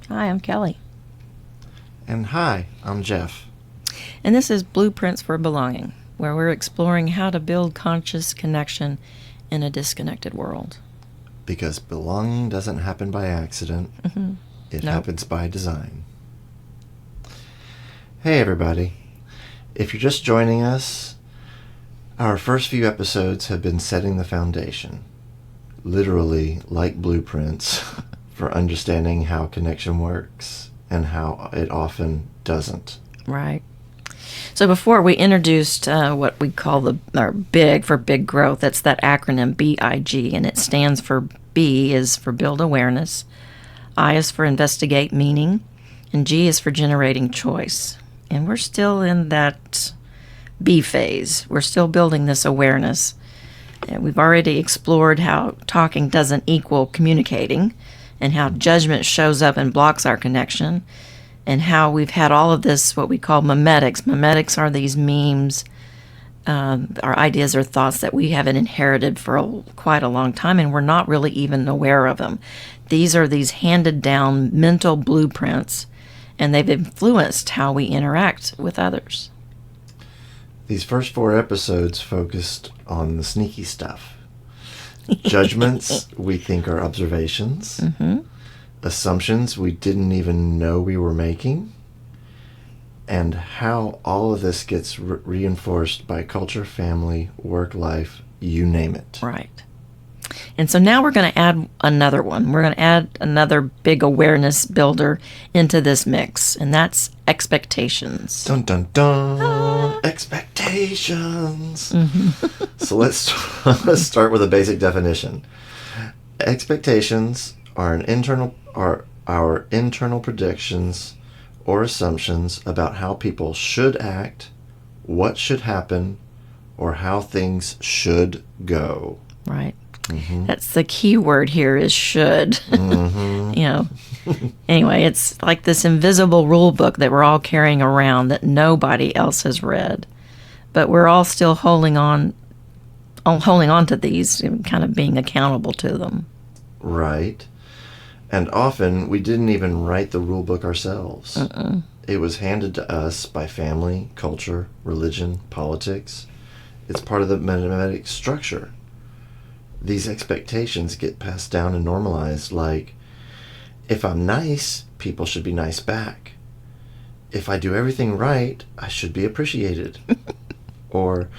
Hi, I'm Kelly. And hi, I'm Geoff. And this is Blueprints for Belonging, where we're exploring how to build conscious connection in a disconnected world. Because belonging doesn't happen by accident. Mm-hmm. It happens by design. Hey everybody. If you're just joining us, our first few episodes have been setting the foundation. Literally like blueprints for understanding how connection works and how it often doesn't. Right. So before we introduced what we call BIG for big growth. That's that acronym BIG, and it stands for B is for build awareness, I is for investigate meaning, and G is for generating choice. And we're still in that B phase. We're still building this awareness. And we've already explored how talking doesn't equal communicating, and how judgment shows up and blocks our connection, and how we've had all of this, what we call memetics. Memetics are these memes, our ideas or thoughts that we haven't inherited for quite a long time, and we're not really even aware of them. These are these handed down mental blueprints, and they've influenced how we interact with others. These first 4 episodes focused on the sneaky stuff. Judgments we think are observations. Mm-hmm. Assumptions we didn't even know we were making, and how all of this gets reinforced by culture, family, work life, you name it. Right. And so now we're going to add another one. We're going to add another big awareness builder into this mix, and that's expectations. Dun dun dun. Expectations. Mm-hmm. So let's start with a basic definition. Expectations are our internal predictions or assumptions about how people should act, what should happen, or how things should go. Right. Mm-hmm. That's the key word here is should. Mm-hmm. Anyway, it's like this invisible rule book that we're all carrying around that nobody else has read. But we're all still holding on to these and kind of being accountable to them. Right. And often we didn't even write the rule book ourselves. Uh-uh. It was handed to us by family, culture, religion, politics. It's part of the memetic structure. These expectations get passed down and normalized, like, if I'm nice, people should be nice back. If I do everything right, I should be appreciated. Or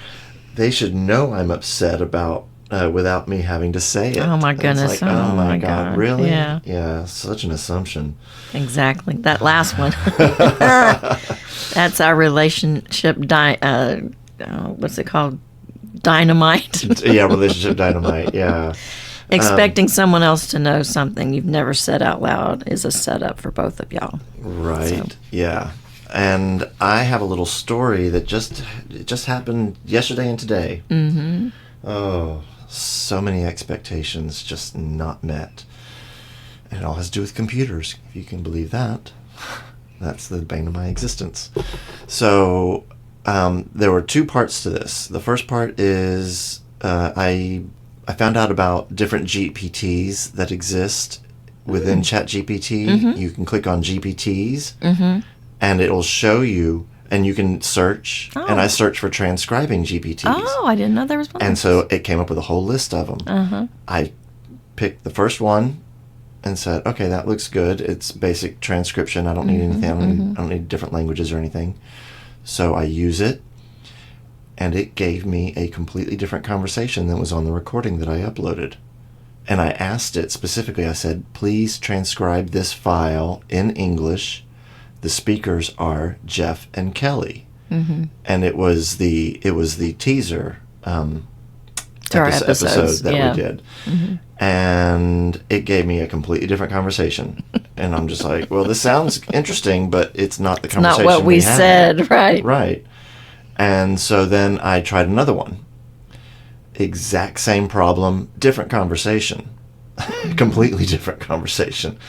they should know I'm upset about without me having to say it. Oh my goodness. It's like, oh my God, really? Yeah. Yeah, such an assumption. Exactly. That last one. That's our relationship, what's it called? Dynamite. Yeah, relationship dynamite, yeah. Expecting someone else to know something you've never said out loud is a setup for both of y'all. Right, yeah. And I have a little story that just happened yesterday and today. Mm-hmm. Oh, so many expectations just not met. And it all has to do with computers, if you can believe that. That's the bane of my existence. So, there were 2 parts to this. The first part is I found out about different GPTs that exist within ChatGPT. Mm-hmm. You can click on GPTs, Mm-hmm. and it'll show you, and you can search. Oh. And I searched for transcribing GPTs. Oh, I didn't know there was one. And so it came up with a whole list of them. Uh-huh. I picked the first one and said, okay, that looks good. It's basic transcription. I don't need anything. I don't need different languages or anything. So I use it, and it gave me a completely different conversation than was on the recording that I uploaded. And I asked it specifically, I said, please transcribe this file in English. The speakers are Geoff and Kelly. Mm-hmm. And it was the teaser To our episodes, that yeah. we did. Mm-hmm. And it gave me a completely different conversation. And I'm just like, well, this sounds interesting, but it's not the conversation Not what we had. said, right? Right. And so then I tried another one. Exact same problem, different conversation. Completely different conversation.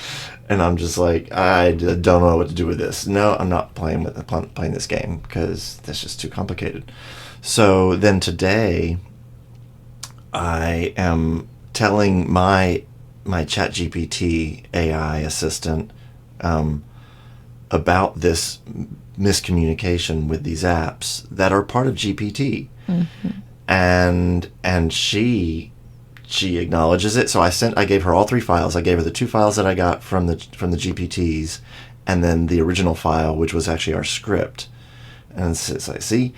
And I'm just like, I don't know what to do with this. No, I'm not playing this game because that's just too complicated. So then today, I am telling my ChatGPT AI assistant, about this miscommunication with these apps that are part of GPT. And she acknowledges it. So I gave her all 3 files. I gave her the 2 files that I got from the GPTs, and then the original file, which was actually our script. And it's like, see,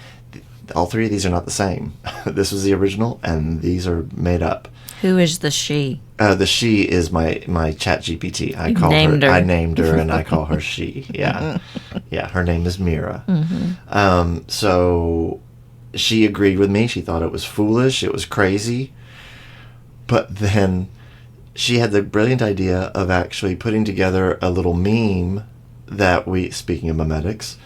all 3 of these are not the same. This was the original, and these are made up. Who is the she? The she is my chat GPT. I named her, and I call her she. Yeah. Yeah, her name is Mira. So she agreed with me. She thought it was foolish. It was crazy. But then she had the brilliant idea of actually putting together a little meme that speaking of memetics,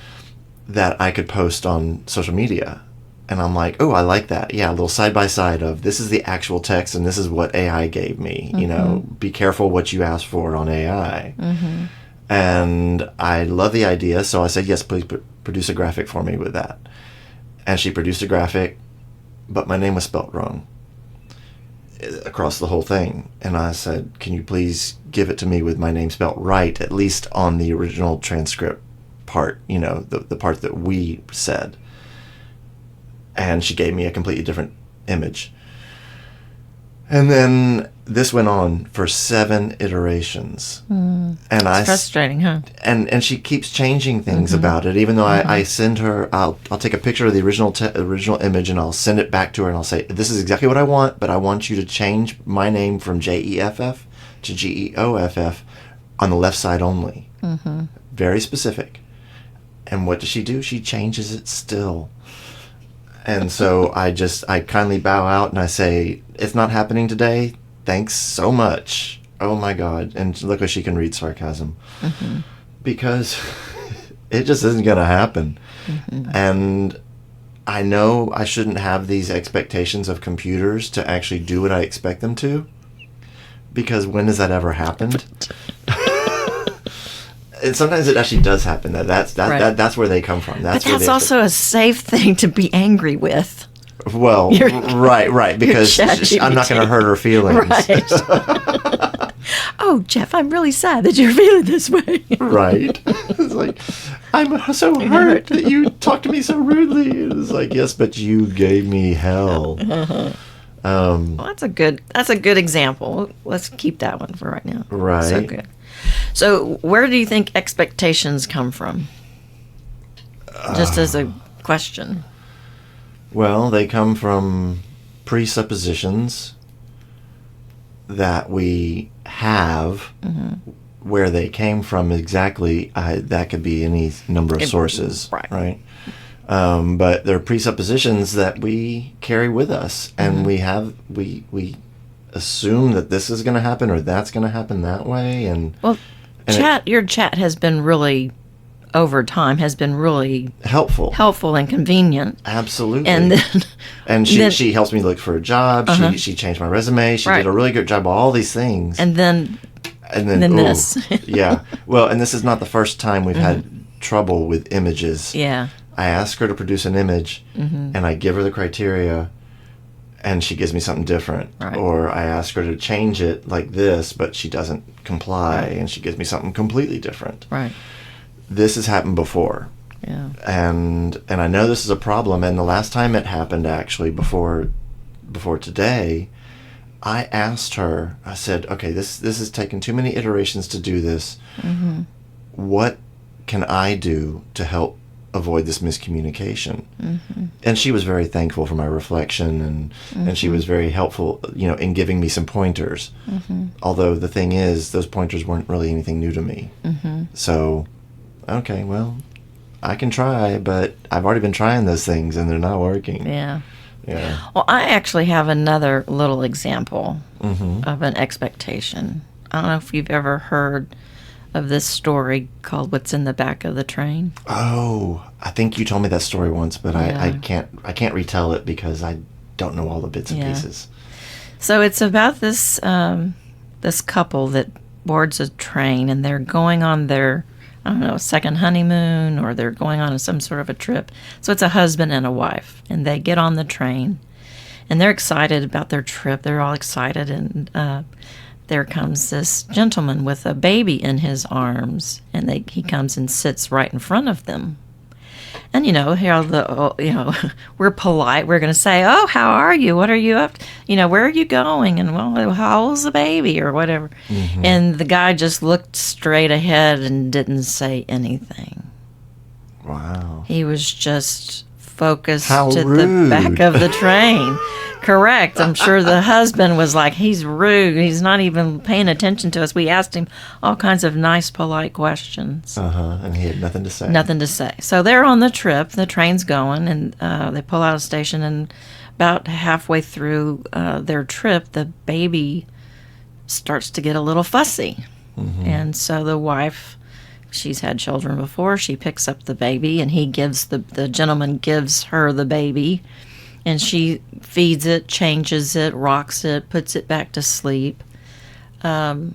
that I could post on social media. And I'm like, oh, I like that. Yeah, a little side-by-side of this is the actual text and this is what AI gave me. You know, be careful what you ask for on AI. And I love the idea, so I said, yes, please produce a graphic for me with that. And she produced a graphic, but my name was spelt wrong across the whole thing. And I said, can you please give it to me with my name spelt right, at least on the original transcript part, you know, the part that we said. And she gave me a completely different image. And then this went on for 7 iterations. And it's frustrating, huh? And she keeps changing things about it, even though I send her, I'll take a picture of the original image and I'll send it back to her and I'll say, this is exactly what I want, but I want you to change my name from Jeff to Geoff on the left side only. Very specific. And what does she do? She changes it still. And so I kindly bow out and I say, it's not happening today. Thanks so much. Oh my God. And look how she can read sarcasm. Because it just isn't going to happen. And I know I shouldn't have these expectations of computers to actually do what I expect them to. Because when has that ever happened? And sometimes it actually does happen. That's where they come from. But that's also a safe thing to be angry with. Well, right, because I'm not going to hurt her feelings. Right. Oh, Jeff, I'm really sad that you're feeling this way. Right. It's like, I'm so hurt that you talked to me so rudely. It's like, yes, but you gave me hell. Well, that's a good example. Let's keep that one for right now. Right. So good. So where do you think expectations come from? Just as a question. Well, they come from presuppositions that we have. Where they came from exactly, that could be any number of sources. Right? But they're presuppositions that we carry with us, and we assume that this is going to happen or that's going to happen that way. And your chat has been really, over time, has been really helpful and convenient. Absolutely. And then, she helps me look for a job. She changed my resume. She did a really good job of all these things. And then this. Yeah. Well, and this is not the first time we've had trouble with images. Yeah. I ask her to produce an image, and I give her the criteria, and she gives me something different. Right. Or I ask her to change it like this, but she doesn't comply, and she gives me something completely different. Right. This has happened before. Yeah. And I know this is a problem, and the last time it happened, actually, before today, I asked her, I said, okay, this has taken too many iterations to do this. What can I do to help avoid this miscommunication? And she was very thankful for my reflection, and she was very helpful, in giving me some pointers. Although the thing is, those pointers weren't really anything new to me. So, okay, well, I can try, but I've already been trying those things and they're not working. Yeah. Yeah. Well, I actually have another little example of an expectation. I don't know if you've ever heard of this story called "What's in the Back of the Train." Oh, I think you told me that story once, but I can't retell it because I don't know all the bits and pieces. So it's about this this couple that boards a train, and they're going on their, I don't know, second honeymoon, or they're going on some sort of a trip. So it's a husband and a wife, and they get on the train, and they're excited about their trip. They're all excited, and there comes this gentleman with a baby in his arms, and he comes and sits right in front of them. And we're polite. We're going to say, "Oh, how are you? What are you up to? Where are you going? And well, how old's the baby or whatever?" Mm-hmm. And the guy just looked straight ahead and didn't say anything. Wow. He was just focused How to rude. the back of the train. Correct. I'm sure the husband was like, he's rude. He's not even paying attention to us. We asked him all kinds of nice, polite questions. And he had nothing to say. Nothing to say. So they're on the trip. The train's going, and they pull out of station, and about halfway through their trip, the baby starts to get a little fussy. Mm-hmm. And so the wife, she's had children before, she picks up the baby, and the gentleman gives her the baby, and she feeds it, changes it, rocks it, puts it back to sleep. And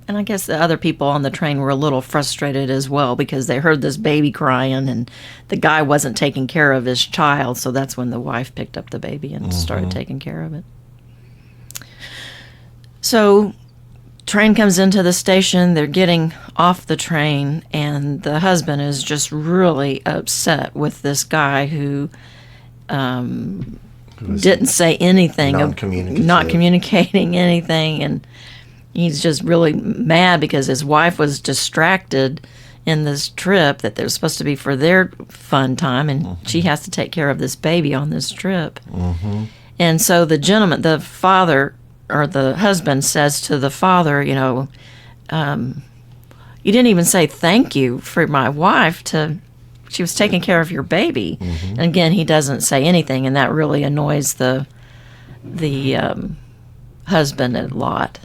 I guess the other people on the train were a little frustrated as well because they heard this baby crying, and the guy wasn't taking care of his child, so that's when the wife picked up the baby and started taking care of it. So train comes into the station, they're getting off the train, and the husband is just really upset with this guy who didn't say anything, not communicating anything, and he's just really mad because his wife was distracted in this trip that they're supposed to be for their fun time, and she has to take care of this baby on this trip. And so the father or the husband says to the father, you didn't even say thank you for my wife she was taking care of your baby. And again, he doesn't say anything, and that really annoys the husband a lot.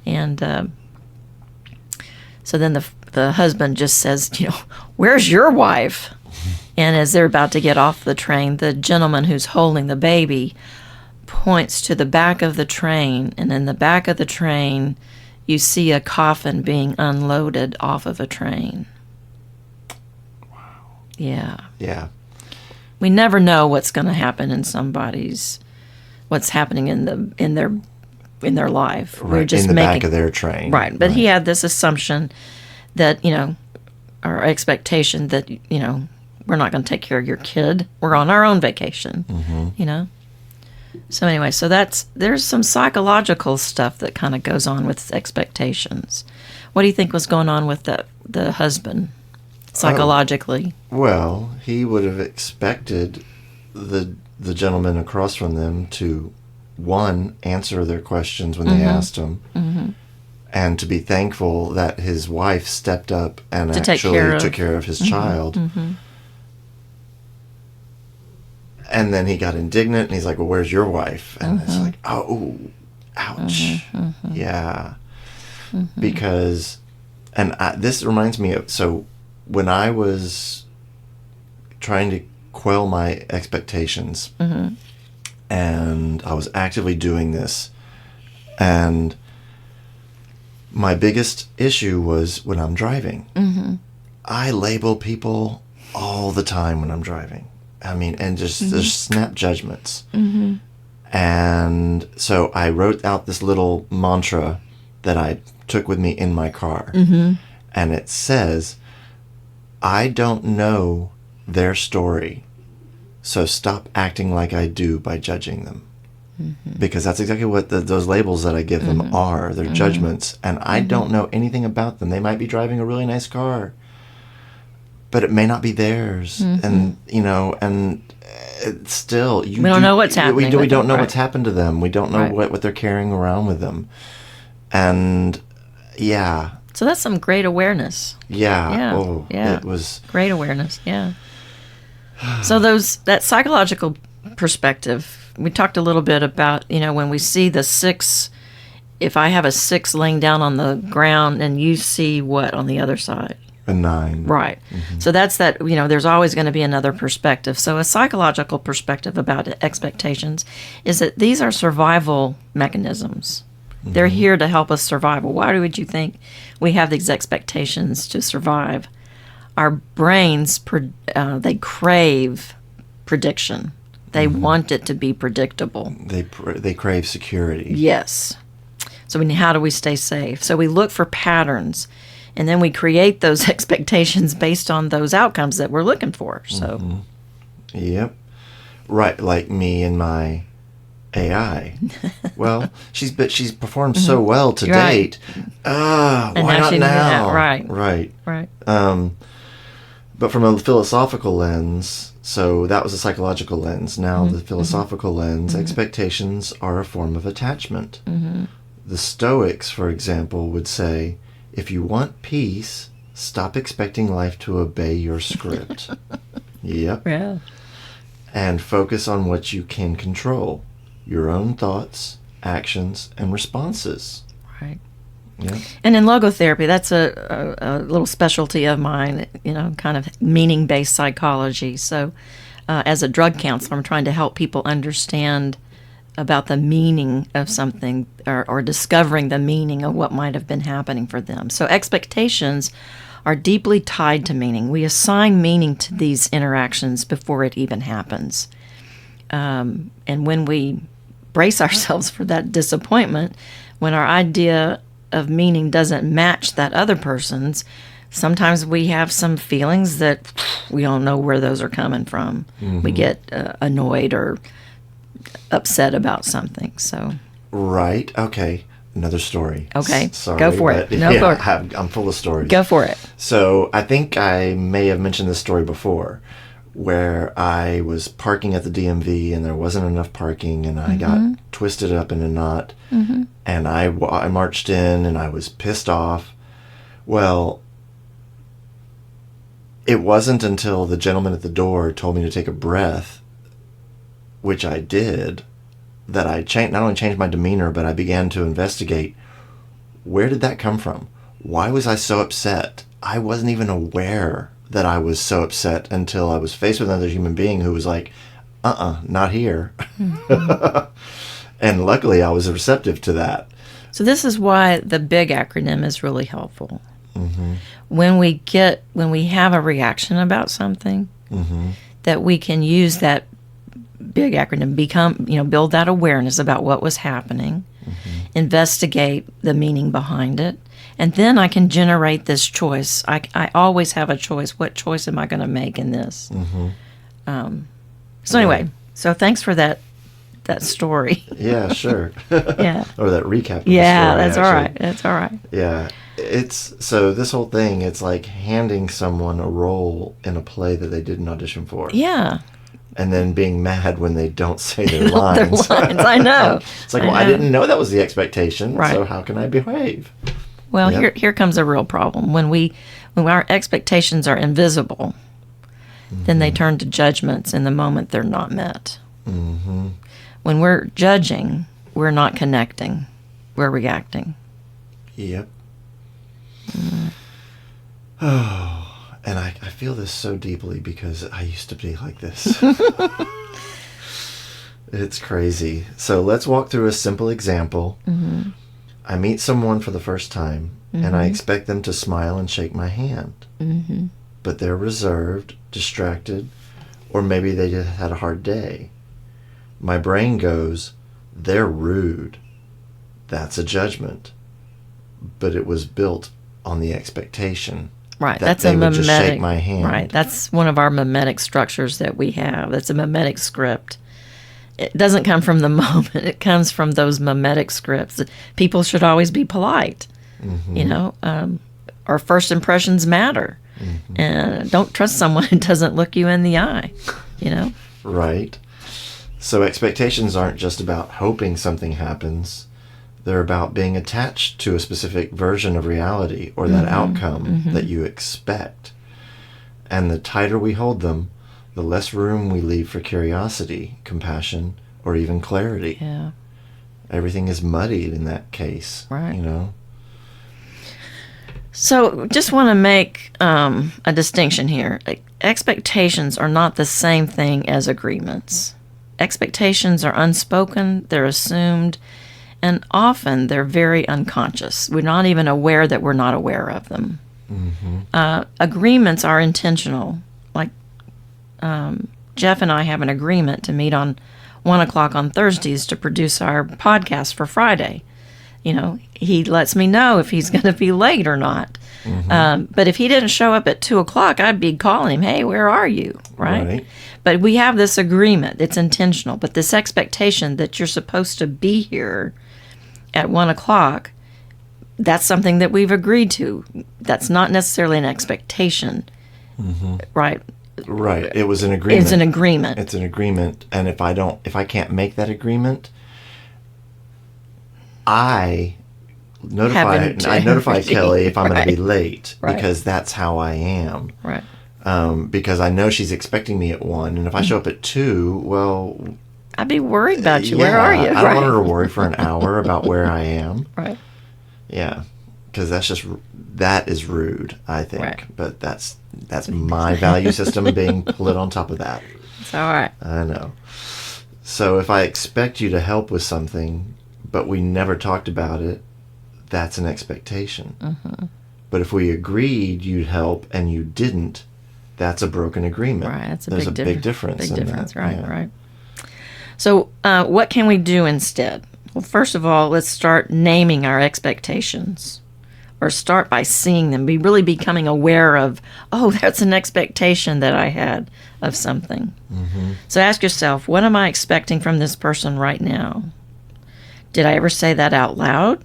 And so then the husband just says, "Where's your wife?" And as they're about to get off the train, the gentleman who's holding the baby points to the back of the train, and in the back of the train, you see a coffin being unloaded off of a train. Yeah. Yeah. We never know what's going to happen in what's happening in their life. Right, We're just in the back of their train. Right. But he had this assumption that, or expectation that, we're not going to take care of your kid. We're on our own vacation, So anyway, there's some psychological stuff that kind of goes on with expectations. What do you think was going on with the husband? Psychologically. Well, he would have expected the gentleman across from them to, one, answer their questions when they asked him, and to be thankful that his wife stepped up and actually took care of his child. And then he got indignant, and he's like, "Well, where's your wife?" And it's like, "Oh, ouch." Yeah. Because, this reminds me of, when I was trying to quell my expectations, and I was actively doing this, and my biggest issue was when I'm driving. I label people all the time when I'm driving. I mean, and just snap judgments. And so I wrote out this little mantra that I took with me in my car. And it says, "I don't know their story, so stop acting like I do by judging them." Because that's exactly what those labels that I give them are. They're judgments, and I don't know anything about them. They might be driving a really nice car, but it may not be theirs. And, and it's still... we don't know what's happening. We don't know what's happened to them. We don't know what they're carrying around with them. And, yeah... So that's some great awareness. Yeah. It was great awareness. Yeah. So that psychological perspective, we talked a little bit about, when we see the 6, if I have a 6 laying down on the ground and you see what on the other side? A 9. Right. So that's that, there's always going to be another perspective. So a psychological perspective about expectations is that these are survival mechanisms. They're here to help us survive. Well, why would you think we have these expectations to survive? Our brains, they crave prediction. They want it to be predictable. They crave security. Yes. So how do we stay safe? So we look for patterns, and then we create those expectations based on those outcomes that we're looking for. So, Yep. Right, like me and my AI. Well, she's performed so well to date. Why not now? Right. But from a philosophical lens, so that was a psychological lens. Now the philosophical lens, expectations are a form of attachment. The Stoics, for example, would say, if you want peace, stop expecting life to obey your script. Yep. Yeah. And focus on what you can control. Your own thoughts, actions, and responses. Right. Yeah. And in logotherapy, that's a little specialty of mine, kind of meaning-based psychology. So as a drug counselor, I'm trying to help people understand about the meaning of something or discovering the meaning of what might have been happening for them. So expectations are deeply tied to meaning. We assign meaning to these interactions before it even happens. And when we brace ourselves for that disappointment, when our idea of meaning doesn't match that other person's, sometimes we have some feelings that we don't know where those are coming from. We get annoyed or upset about something. So Right. Okay. Another story. Okay. Sorry, Go for it. No, go for it. I'm full of stories. Go for it. So I think I may have mentioned this story before, where I was parking at the DMV and there wasn't enough parking, and I got twisted up in a knot, and I marched in and I was pissed off. Well, it wasn't until the gentleman at the door told me to take a breath, which I did, that I not only changed my demeanor, but I began to investigate, where did that come from? Why was I so upset? I wasn't even aware that I was so upset until I was faced with another human being who was like, not here. And luckily I was receptive to that. So this is why the BIG acronym is really helpful. When we have a reaction about something, that we can use that BIG acronym, build that awareness about what was happening, investigate the meaning behind it, and then I can generate this choice. I always have a choice. What choice am I going to make in this? So anyway, so thanks for that story. Yeah, sure. Yeah. Or that recap of the Yeah, story, that's actually. all right. That's all right. Yeah. So this whole thing, it's like handing someone a role in a play that they didn't audition for. Yeah. And then being mad when they don't say their Their lines. lines, I know. It's like, I didn't know that was the expectation, Right. so how can I behave? Well, Yep. here comes a real problem. When our expectations are invisible, then they turn to judgments in the moment they're not met. When we're judging, we're not connecting. We're reacting. Yep. Oh, and I feel this so deeply because I used to be like this. It's crazy. So let's walk through a simple example. I meet someone for the first time, and I expect them to smile and shake my hand. But they're reserved, distracted, or maybe they just had a hard day. My brain goes, they're rude. That's a judgment. But it was built on the expectation. Right. That That's they a would memetic. just shake my hand. Right. That's one of our memetic structures that we have. That's a memetic script. It doesn't come from the moment. It comes from those memetic scripts. People should always be polite. Our first impressions matter. And don't trust someone who doesn't look you in the eye. Right. So expectations aren't just about hoping something happens. They're about being attached to a specific version of reality or that outcome that you expect. And the tighter we hold them, the less room we leave for curiosity, compassion, or even clarity. Yeah. Everything is muddied in that case. Right. So just want to make a distinction here. Expectations are not the same thing as agreements. Expectations are unspoken, they're assumed, and often they're very unconscious. We're not even aware that we're not aware of them. Agreements are intentional. Like Geoff and I have an agreement to meet on 1 o'clock on Thursdays to produce our podcast for Friday. he lets me know if he's going to be late or not. But if he didn't show up at 2:00, I'd be calling him, hey, where are you? Right? But we have this agreement. It's intentional. But this expectation that you're supposed to be here at 1:00, that's something that we've agreed to. That's not necessarily an expectation. Right? Right. It was an agreement. It's an agreement. It's an agreement. And if I can't make that agreement, I notify Kelly if I'm going to be late, because that's how I am. Right. Because I know she's expecting me at 1, and if I show up at 2, well, I'd be worried about you. Where are you? I don't want her to worry for an hour about where I am. Right. Yeah. Because that is rude, I think. Right. But that's my value system being put on top of that. It's all right. I know. So if I expect you to help with something, but we never talked about it, that's an expectation. But if we agreed you'd help and you didn't, that's a broken agreement. Right. That's There's a big difference. Big difference. That. Right. Yeah. Right. So what can we do instead? Well, first of all, let's start naming our expectations. Or start by seeing them, be really becoming aware of, oh, that's an expectation that I had of something. So ask yourself, what am I expecting from this person right now? Did I ever say that out loud?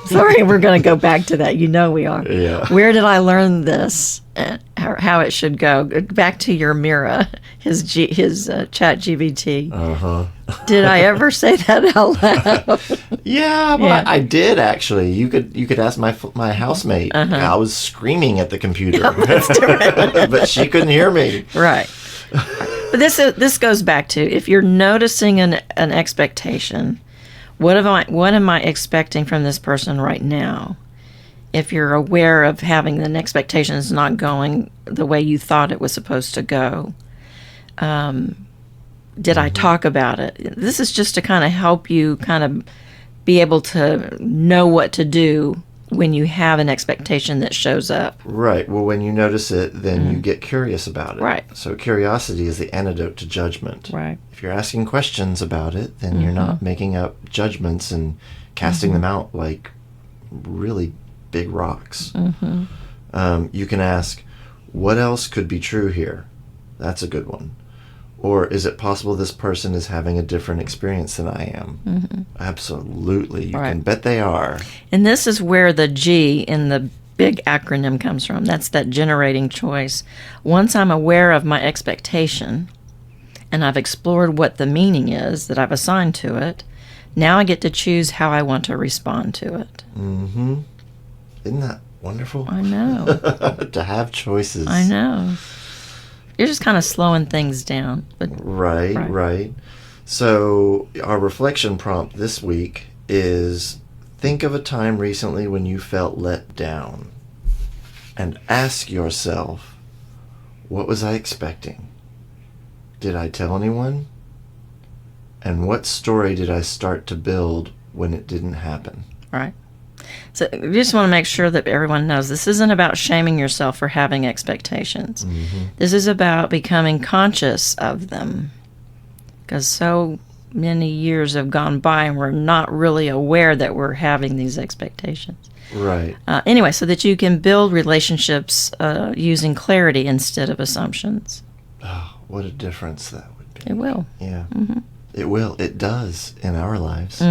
Sorry, we're going to go back to that. We are. Yeah. Where did I learn this? How it should go? Back to your Mira, his chat GBT. Did I ever say that out loud? Yeah, but I did actually. You could ask my housemate. I was screaming at the computer, but she couldn't hear me. Right. But this goes back to, if you're noticing an expectation, what am I expecting from this person right now? If you're aware of having an expectation is not going the way you thought it was supposed to go, did I talk about it? This is just to kind of help you kind of be able to know what to do when you have an expectation that shows up. Right. Well, when you notice it, then you get curious about it. Right. So curiosity is the antidote to judgment. Right. If you're asking questions about it, then you're not making up judgments and casting them out like really big rocks. You can ask, what else could be true here? That's a good one. Or is it possible this person is having a different experience than I am? Absolutely. You can bet they are. And this is where the G in the big acronym comes from. That's that generating choice. Once I'm aware of my expectation and I've explored what the meaning is that I've assigned to it, now I get to choose how I want to respond to it. Isn't that wonderful? I know. To have choices. I know. You're just kind of slowing things down. But Right. So our reflection prompt this week is, think of a time recently when you felt let down, and ask yourself, what was I expecting? Did I tell anyone? And what story did I start to build when it didn't happen? Right. So we just want to make sure that everyone knows this isn't about shaming yourself for having expectations. This is about becoming conscious of them. Because so many years have gone by and we're not really aware that we're having these expectations. Right. Anyway, so that you can build relationships using clarity instead of assumptions. Oh, what a difference that would be. It will. Yeah. It will. It does in our lives.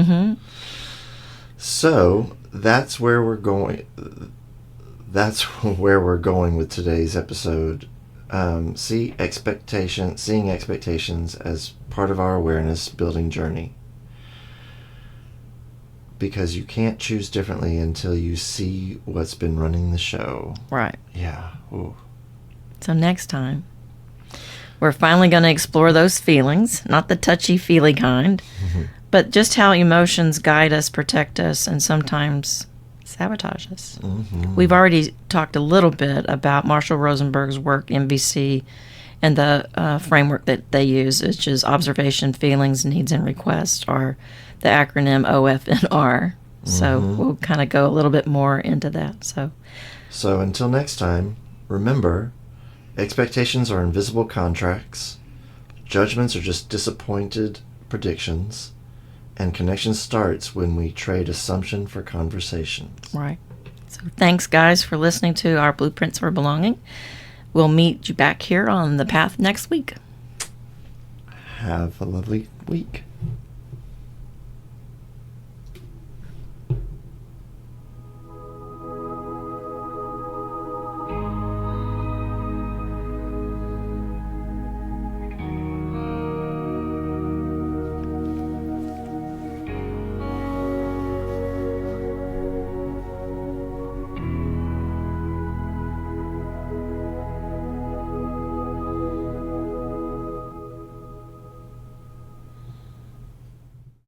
So that's where we're going. That's where we're going with today's episode. Seeing expectations as part of our awareness building journey. Because you can't choose differently until you see what's been running the show. Right. Yeah. Ooh. So next time, we're finally going to explore those feelings, not the touchy-feely kind, but just how emotions guide us, protect us, and sometimes sabotage us. We've already talked a little bit about Marshall Rosenberg's work, MVC, and the framework that they use, which is observation, feelings, needs, and requests, or the acronym OFNR. So we'll kind of go a little bit more into that. So until next time, remember, expectations are invisible contracts. Judgments are just disappointed predictions. And connection starts when we trade assumption for conversations. Right. So thanks, guys, for listening to our Blueprints for Belonging. We'll meet you back here on the path next week. Have a lovely week.